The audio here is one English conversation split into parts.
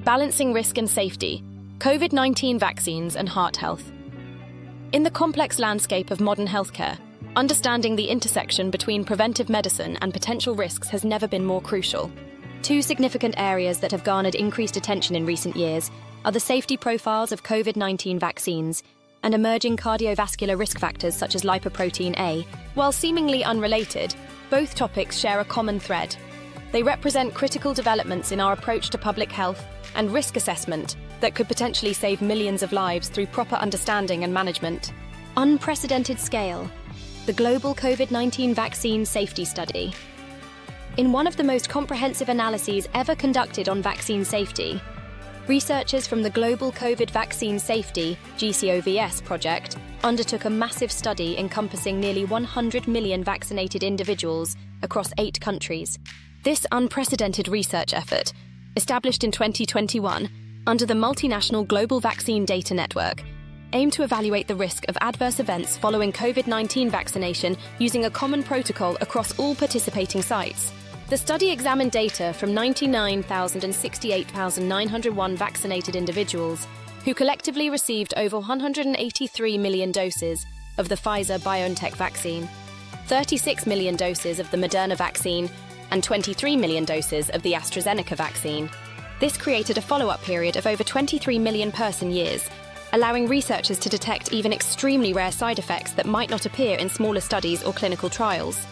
Balancing risk and safety, COVID-19 vaccines and heart health. In the complex landscape of modern healthcare, understanding the intersection between preventive medicine and potential risks has never been more crucial. Two significant areas that have garnered increased attention in recent years are the safety profiles of COVID-19 vaccines and emerging cardiovascular risk factors such as lipoprotein A. While seemingly unrelated, both topics share a common thread. They represent critical developments in our approach to public health and risk assessment that could potentially save millions of lives through proper understanding and management. Unprecedented scale. The Global COVID-19 Vaccine Safety Study. In one of the most comprehensive analyses ever conducted on vaccine safety, researchers from the Global COVID Vaccine Safety (GCOVS) project undertook a massive study encompassing nearly 100 million vaccinated individuals across 8 countries. This unprecedented research effort, established in 2021 under the multinational Global Vaccine Data Network, aimed to evaluate the risk of adverse events following COVID-19 vaccination using a common protocol across all participating sites. The study examined data from 99,068,901 vaccinated individuals who collectively received over 183 million doses of the Pfizer-BioNTech vaccine, 36 million doses of the Moderna vaccine, and 23 million doses of the AstraZeneca vaccine. This created a follow-up period of over 23 million person-years, allowing researchers to detect even extremely rare side effects that might not appear in smaller studies or clinical trials.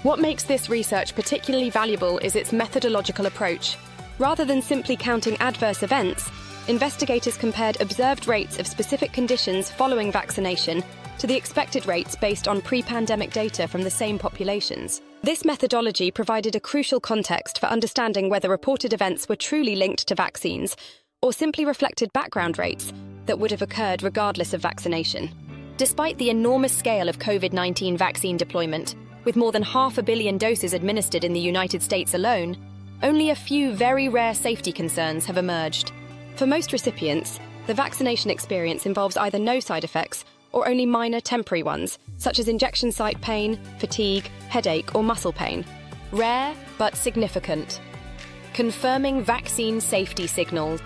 What makes this research particularly valuable is its methodological approach. Rather than simply counting adverse events, investigators compared observed rates of specific conditions following vaccination to the expected rates based on pre-pandemic data from the same populations. This methodology provided a crucial context for understanding whether reported events were truly linked to vaccines or simply reflected background rates that would have occurred regardless of vaccination. Despite the enormous scale of COVID-19 vaccine deployment, with more than 500 million doses administered in the United States alone, only a few very rare safety concerns have emerged. For most recipients, the vaccination experience involves either no side effects or only minor temporary ones, such as injection site pain, fatigue, headache, or muscle pain. Rare but significant. Confirming vaccine safety signals.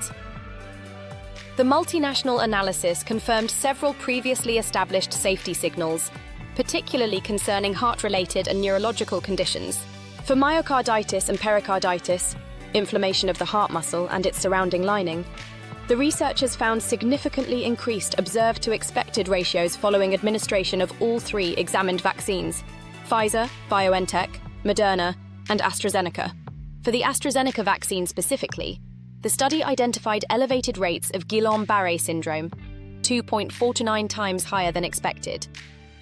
The multinational analysis confirmed several previously established safety signals, particularly concerning heart-related and neurological conditions. For myocarditis and pericarditis, inflammation of the heart muscle and its surrounding lining, the researchers found significantly increased observed to expected ratios following administration of all 3 examined vaccines: Pfizer, BioNTech, Moderna, and AstraZeneca. For the AstraZeneca vaccine specifically, the study identified elevated rates of Guillain-Barré syndrome, 2.49 times higher than expected,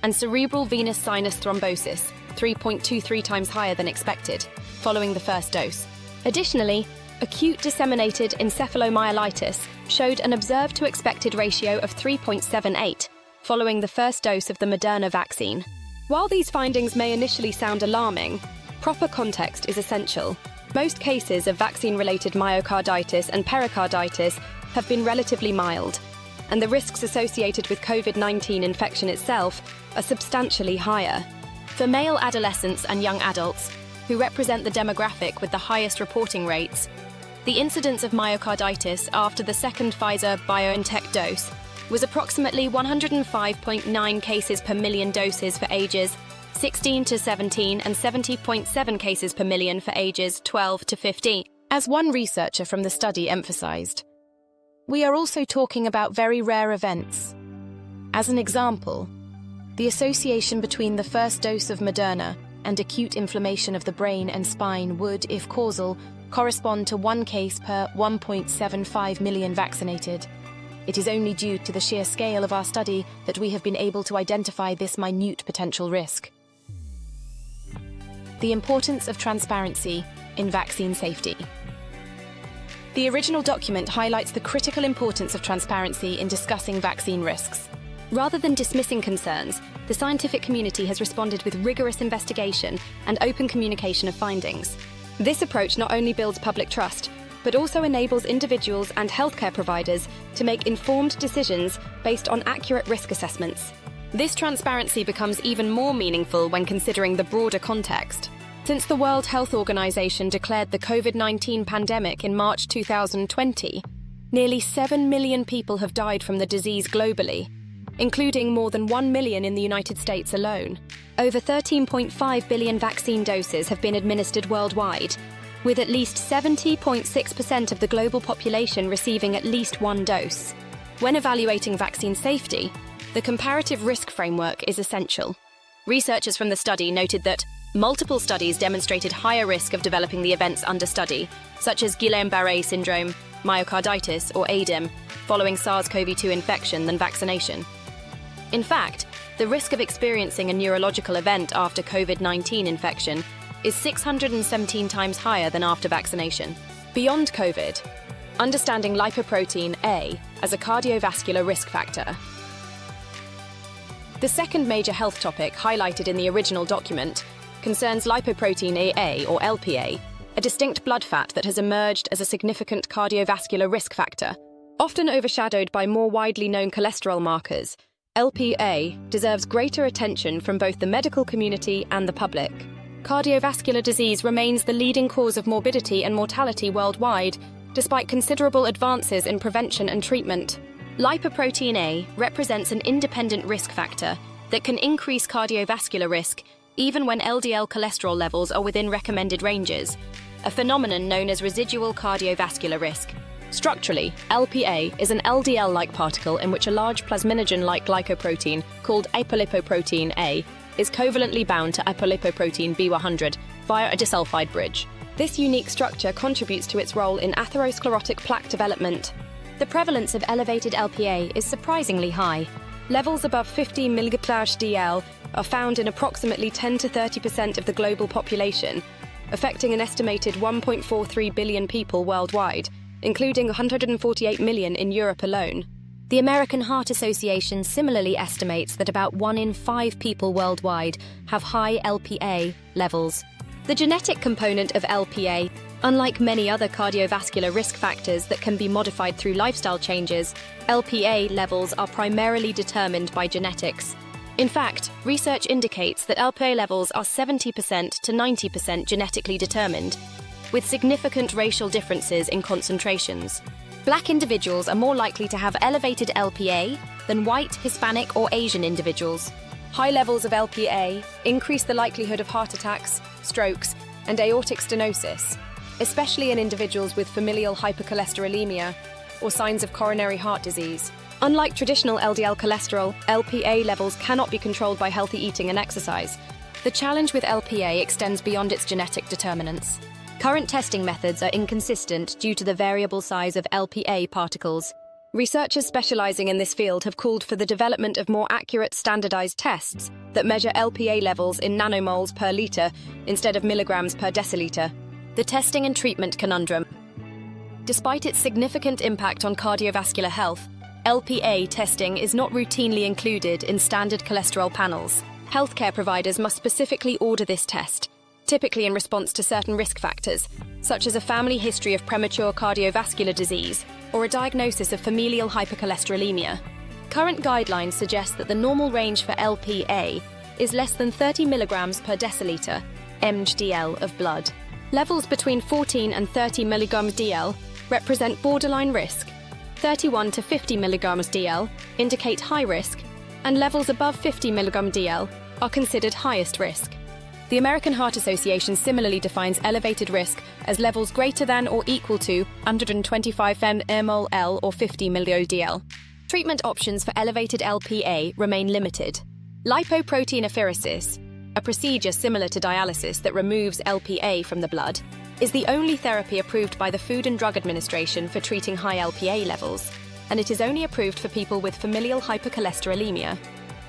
and cerebral venous sinus thrombosis, 3.23 times higher than expected, following the first dose. Additionally, acute disseminated encephalomyelitis showed an observed to expected ratio of 3.78, following the first dose of the Moderna vaccine. While these findings may initially sound alarming, proper context is essential. Most cases of vaccine-related myocarditis and pericarditis have been relatively mild, and the risks associated with COVID-19 infection itself are substantially higher. For male adolescents and young adults, who represent the demographic with the highest reporting rates, the incidence of myocarditis after the second Pfizer-BioNTech dose was approximately 105.9 cases per million doses for ages 16 to 17 and 70.7 cases per million for ages 12 to 15. As one researcher from the study emphasized, we are also talking about very rare events. As an example, the association between the first dose of Moderna and acute inflammation of the brain and spine would, if causal, correspond to 1 case per 1.75 million vaccinated. It is only due to the sheer scale of our study that we have been able to identify this minute potential risk. The importance of transparency in vaccine safety. The original document highlights the critical importance of transparency in discussing vaccine risks. Rather than dismissing concerns, the scientific community has responded with rigorous investigation and open communication of findings. This approach not only builds public trust, but also enables individuals and healthcare providers to make informed decisions based on accurate risk assessments. This transparency becomes even more meaningful when considering the broader context. Since the World Health Organization declared the COVID-19 pandemic in March 2020, nearly 7 million people have died from the disease globally, including more than 1 million in the United States alone. Over 13.5 billion vaccine doses have been administered worldwide, with at least 70.6% of the global population receiving at least one dose. When evaluating vaccine safety, the comparative risk framework is essential. Researchers from the study noted that multiple studies demonstrated higher risk of developing the events under study, such as Guillain-Barré syndrome, myocarditis, or ADEM, following SARS-CoV-2 infection than vaccination. In fact, the risk of experiencing a neurological event after COVID-19 infection is 617 times higher than after vaccination. Beyond COVID, understanding lipoprotein A as a cardiovascular risk factor. The second major health topic highlighted in the original document concerns lipoprotein AA, or LPA, a distinct blood fat that has emerged as a significant cardiovascular risk factor. Often overshadowed by more widely known cholesterol markers, LPA deserves greater attention from both the medical community and the public. Cardiovascular disease remains the leading cause of morbidity and mortality worldwide, despite considerable advances in prevention and treatment. Lipoprotein A represents an independent risk factor that can increase cardiovascular risk even when LDL cholesterol levels are within recommended ranges, a phenomenon known as residual cardiovascular risk. Structurally, LPA is an LDL-like particle in which a large plasminogen-like glycoprotein, called apolipoprotein A, is covalently bound to apolipoprotein B100 via a disulfide bridge. This unique structure contributes to its role in atherosclerotic plaque development. The prevalence of elevated LPA is surprisingly high. Levels above 50 mg/dL are found in approximately 10 to 30% of the global population, affecting an estimated 1.43 billion people worldwide, including 148 million in Europe alone. The American Heart Association similarly estimates that about 1 in 5 people worldwide have high LPA levels. The genetic component of LPA, unlike many other cardiovascular risk factors that can be modified through lifestyle changes, LPA levels are primarily determined by genetics. In fact, research indicates that LPA levels are 70% to 90% genetically determined, with significant racial differences in concentrations. Black individuals are more likely to have elevated LPA than white, Hispanic, or Asian individuals. High levels of LPA increase the likelihood of heart attacks, strokes, and aortic stenosis, especially in individuals with familial hypercholesterolemia or signs of coronary heart disease. Unlike traditional LDL cholesterol, LPA levels cannot be controlled by healthy eating and exercise. The challenge with LPA extends beyond its genetic determinants. Current testing methods are inconsistent due to the variable size of LPA particles. Researchers specializing in this field have called for the development of more accurate standardized tests that measure LPA levels in nanomoles per liter instead of milligrams per deciliter. The testing and treatment conundrum. Despite its significant impact on cardiovascular health, LPA testing is not routinely included in standard cholesterol panels. Healthcare providers must specifically order this test, typically in response to certain risk factors, such as a family history of premature cardiovascular disease or a diagnosis of familial hypercholesterolemia. Current guidelines suggest that the normal range for LPA is less than 30 milligrams per deciliter, mg/dl of blood. Levels between 14 and 30 mg/dl represent borderline risk. 31 to 50 mg/dl indicate high risk, and levels above 50 mg/dl are considered highest risk. The American Heart Association similarly defines elevated risk as levels greater than or equal to 125 mmol/L or 50 mg/dl. Treatment options for elevated LPA remain limited. Lipoprotein a procedure similar to dialysis that removes LPA from the blood, is the only therapy approved by the Food and Drug Administration for treating high LPA levels, and it is only approved for people with familial hypercholesterolemia.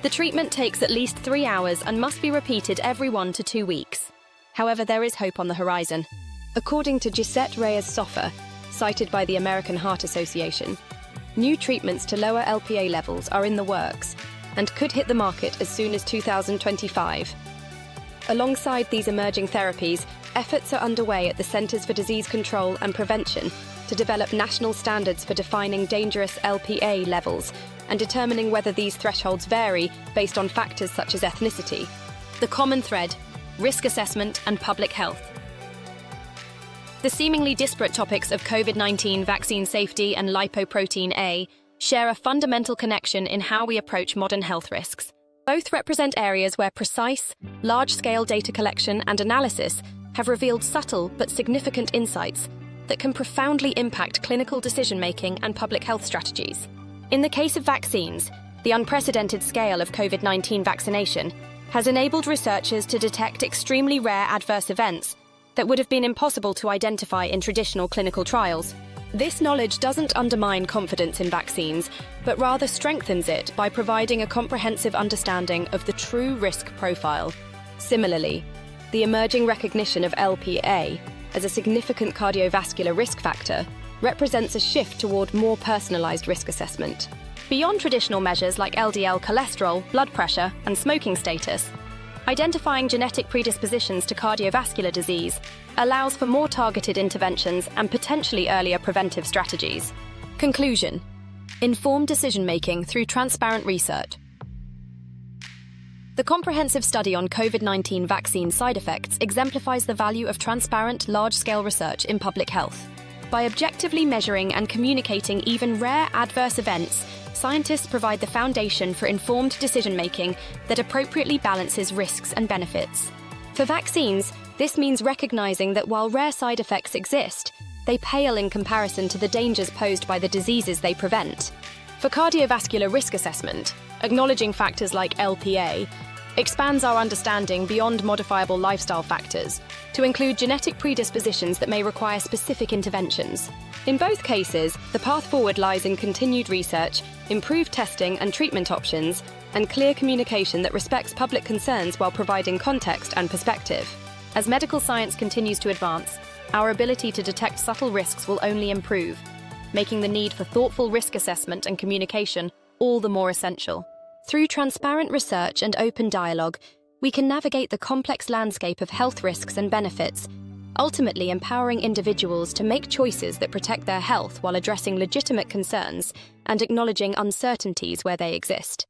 The treatment takes at least 3 hours and must be repeated every 1 to 2 weeks. However, there is hope on the horizon. According to Gisette Reyes-Soffer, cited by the American Heart Association, new treatments to lower LPA levels are in the works and could hit the market as soon as 2025. Alongside these emerging therapies, efforts are underway at the Centers for Disease Control and Prevention to develop national standards for defining dangerous LPA levels and determining whether these thresholds vary based on factors such as ethnicity. The common thread: risk assessment, and public health. The seemingly disparate topics of COVID-19 vaccine safety and lipoprotein A share a fundamental connection in how we approach modern health risks. Both represent areas where precise, large-scale data collection and analysis have revealed subtle but significant insights that can profoundly impact clinical decision-making and public health strategies. In the case of vaccines, the unprecedented scale of COVID-19 vaccination has enabled researchers to detect extremely rare adverse events that would have been impossible to identify in traditional clinical trials. This knowledge doesn't undermine confidence in vaccines, but rather strengthens it by providing a comprehensive understanding of the true risk profile. Similarly, the emerging recognition of LPA as a significant cardiovascular risk factor represents a shift toward more personalized risk assessment. Beyond traditional measures like LDL cholesterol, blood pressure, and smoking status, identifying genetic predispositions to cardiovascular disease allows for more targeted interventions and potentially earlier preventive strategies. Conclusion: informed decision-making through transparent research. The comprehensive study on COVID-19 vaccine side effects exemplifies the value of transparent, large-scale research in public health. By objectively measuring and communicating even rare adverse events, scientists provide the foundation for informed decision-making that appropriately balances risks and benefits. For vaccines, this means recognizing that while rare side effects exist, they pale in comparison to the dangers posed by the diseases they prevent. For cardiovascular risk assessment, acknowledging factors like LPA expands our understanding beyond modifiable lifestyle factors to include genetic predispositions that may require specific interventions. In both cases, the path forward lies in continued research, improved testing and treatment options, and clear communication that respects public concerns while providing context and perspective. As medical science continues to advance, our ability to detect subtle risks will only improve, making the need for thoughtful risk assessment and communication all the more essential. Through transparent research and open dialogue, we can navigate the complex landscape of health risks and benefits, ultimately empowering individuals to make choices that protect their health while addressing legitimate concerns and acknowledging uncertainties where they exist.